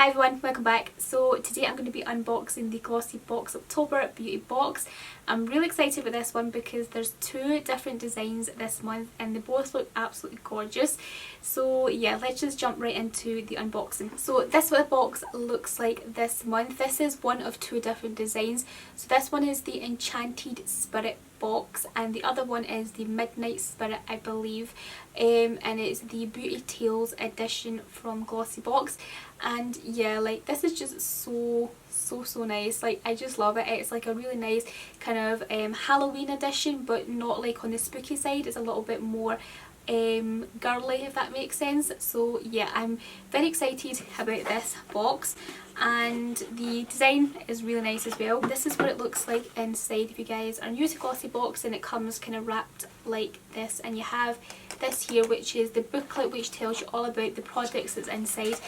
Hi everyone, welcome back. So today I'm going to be unboxing the GLOSSYBOX October beauty box. I'm really excited about this one because there's two different designs this month and they both look absolutely gorgeous. So yeah, let's just jump right into the unboxing. So this is what the box looks like this month. This is one of two different designs. So this one is the Enchanted Spirit box and the other one is the Midnight Spirit, I believe, and it's the Beauty Tales edition from GLOSSYBOX. And yeah, like this is just so nice. Like I just love it. It's like a really nice kind of Halloween edition, but not like on the spooky side. It's a little bit more girly, if that makes sense. So yeah, I'm very excited about this box and the design is really nice as well. This is what it looks like inside. If you guys are new to GLOSSYBOX, and it comes kind of wrapped like this, and you have this here which is the booklet which tells you all about the products that's inside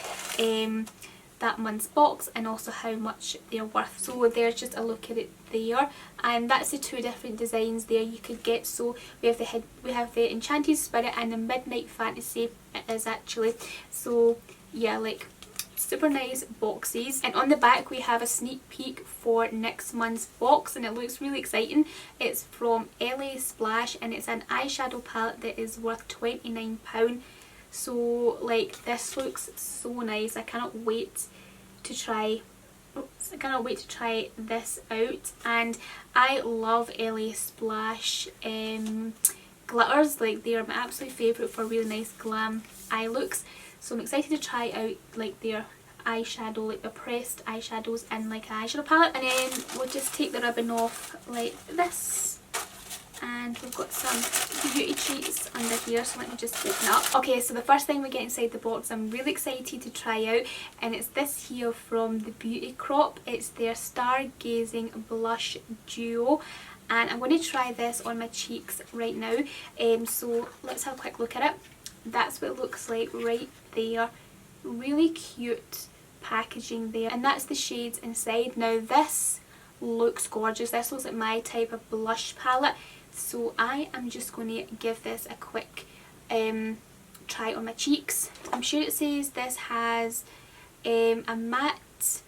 that month's box and also how much they're worth. So there's just a look at it there, and that's the two different designs there you could get. So we have the Enchanted Spirit and the Midnight Fantasy it is actually. So yeah, like super nice boxes. And on the back we have a sneak peek for next month's box and it looks really exciting. It's from LA Splash and it's an eyeshadow palette that is worth £29. So like this looks so nice. I cannot wait to try this out, and I love LA Splash glitters. Like they are my absolute favourite for really nice glam eye looks. So I'm excited to try out like their eyeshadow, like the pressed eyeshadows in like an eyeshadow palette. And then we'll just take the ribbon off like this. And we've got some beauty treats under here, so let me just open up. Okay, so the first thing we get inside the box I'm really excited to try out, and it's this here from the Beauty Crop. It's their Stargazing Blush Duo, and I'm going to try this on my cheeks right now. So let's have a quick look at it. That's what it looks like right there. Really cute packaging there, and that's the shades inside. Now this looks gorgeous. This looks like my type of blush palette. So I am just going to give this a quick try on my cheeks. I'm sure it says this has a matte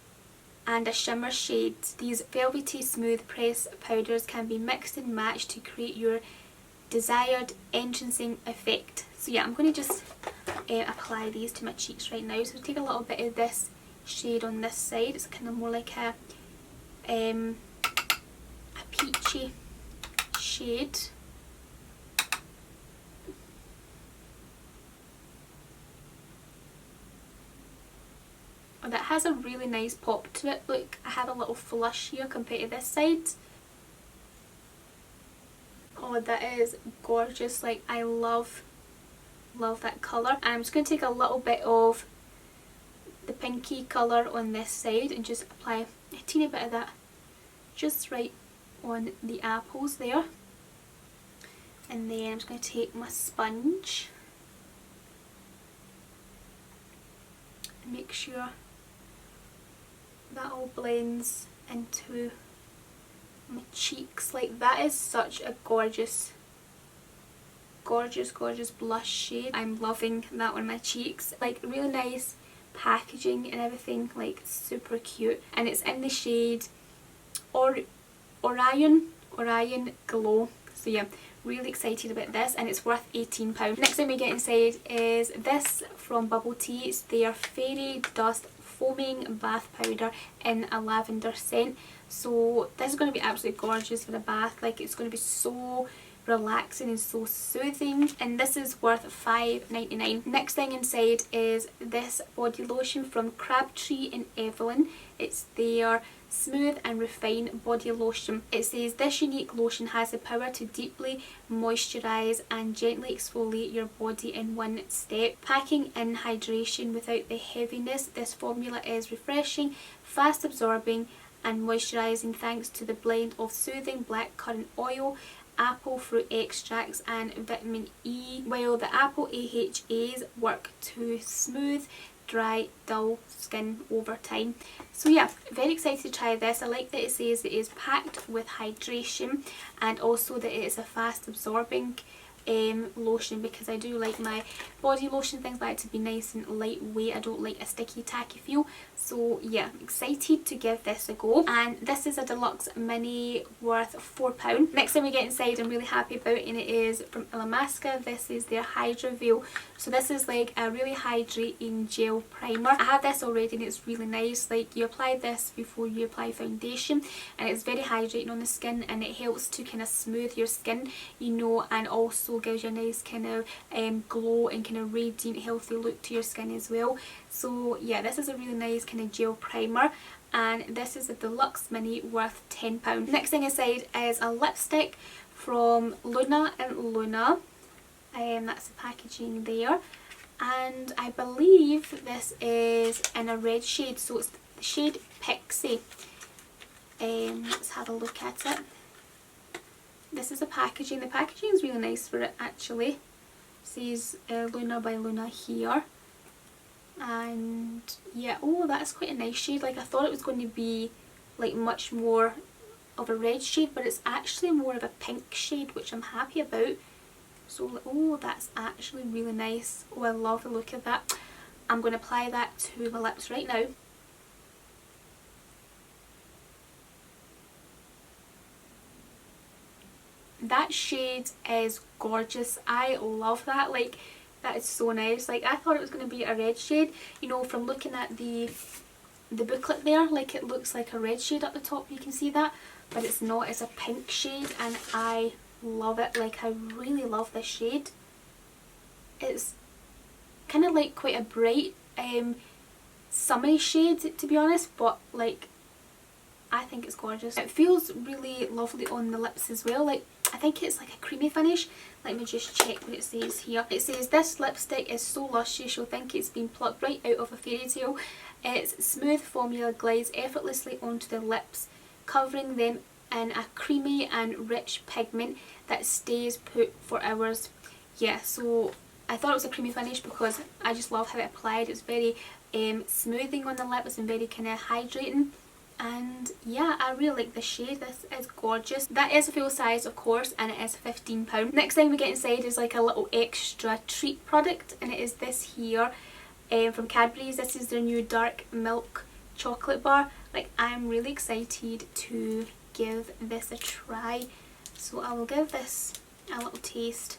and a shimmer shade. These velvety smooth press powders can be mixed and matched to create your desired entrancing effect. So yeah, I'm going to just apply these to my cheeks right now. So take a little bit of this shade on this side. It's kind of more like a peachy shade. Oh, that has a really nice pop to it. Look, I have a little flush here compared to this side. Oh, that is gorgeous. Like I love that colour. And I'm just going to take a little bit of the pinky colour on this side and just apply a teeny bit of that just right on the apples there. And then I'm just going to take my sponge and make sure that all blends into my cheeks. Like that is such a gorgeous blush shade. I'm loving that on my cheeks. Like really nice packaging and everything, like super cute, and it's in the shade Orion Glow. So yeah, really excited about this, and it's worth £18. Next thing we get inside is this from Bubble Tea. It's their Fairy Dust Foaming Bath Powder in a lavender scent. So this is going to be absolutely gorgeous for the bath. Like it's going to be so relaxing and so soothing, and this is worth £5.99. Next thing inside is this body lotion from Crabtree and Evelyn. It's their Smooth and Refined Body Lotion. It says this unique lotion has the power to deeply moisturise and gently exfoliate your body in one step, packing in hydration without the heaviness. This formula is refreshing, fast absorbing and moisturising thanks to the blend of soothing blackcurrant oil, apple fruit extracts and vitamin E, while the apple AHAs work to smooth dry, dull skin over time. So yeah, very excited to try this. I like that it says it is packed with hydration and also that it is a fast absorbing lotion, because I do like my body lotion, things like that, to be nice and lightweight. I don't like a sticky tacky feel. So yeah, I'm excited to give this a go. And this is a deluxe mini worth £4. Next thing we get inside I'm really happy about, and it is from Illamasqua. This is their Hydra Veil. So this is like a really hydrating gel primer. I have this already and it's really nice. Like, you apply this before you apply foundation, and it's very hydrating on the skin, and it helps to kind of smooth your skin, you know, and also gives you a nice kind of glow and kind of radiant healthy look to your skin as well. So yeah, this is a really nice kind of gel primer, and this is a deluxe mini worth £10. Next thing inside is a lipstick from Luna and Luna. That's the packaging there, and I believe this is in a red shade, so it's the shade Pixie. Let's have a look at it. This is the packaging. The packaging is really nice for it actually. It says Luna by Luna here. And yeah, oh, that's quite a nice shade. Like, I thought it was going to be like much more of a red shade, but it's actually more of a pink shade, which I'm happy about. So oh, that's actually really nice. Oh, I love the look of that. I'm going to apply that to my lips right now. That shade is gorgeous. I love that. Like, that is so nice. Like, I thought it was going to be a red shade, you know, from looking at the booklet there. Like, it looks like a red shade up the top, you can see that, but it's not. It's a pink shade, and I love it. Like, I really love this shade. It's kind of like quite a bright summery shade, to be honest, but like, I think it's gorgeous. It feels really lovely on the lips as well. Like, I think it's like a creamy finish. Let me just check what it says here. It says, this lipstick is so luscious you'll think it's been plucked right out of a fairy tale. Its smooth formula glides effortlessly onto the lips, covering them in a creamy and rich pigment that stays put for hours. Yeah, so I thought it was a creamy finish because I just love how it applied. It's very smoothing on the lips and very kind of hydrating. And yeah, I really like this shade. This is gorgeous. That is a full size, of course, and it is £15. Next thing we get inside is like a little extra treat product, and it is this here from Cadbury's. This is their new dark milk chocolate bar. Like, I'm really excited to give this a try, so I will give this a little taste.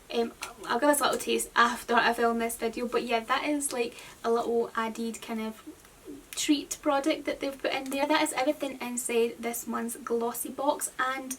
I'll give this a little taste after I film this video, but yeah, that is like a little added kind of treat product that they've put in there. That is everything inside this month's Glossy box, and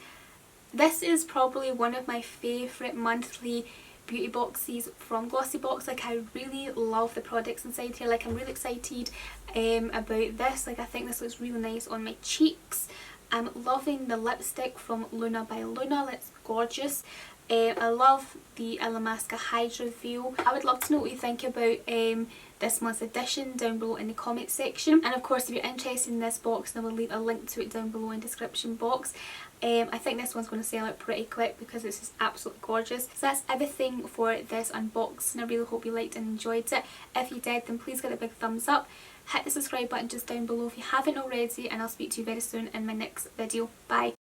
this is probably one of my favourite monthly beauty boxes from GLOSSYBOX. Like, I really love the products inside here. Like, I'm really excited about this. Like, I think this looks really nice on my cheeks. I'm loving the lipstick from Luna by Luna. It's gorgeous. I love the Illamasqua Hydra Veil. I would love to know what you think about this month's edition down below in the comment section. And of course, if you're interested in this box, then I will leave a link to it down below in the description box. I think this one's going to sell out pretty quick because it's just absolutely gorgeous. So that's everything for this unboxing. I really hope you liked and enjoyed it. If you did, then please give it a big thumbs up. Hit the subscribe button just down below if you haven't already, and I'll speak to you very soon in my next video. Bye!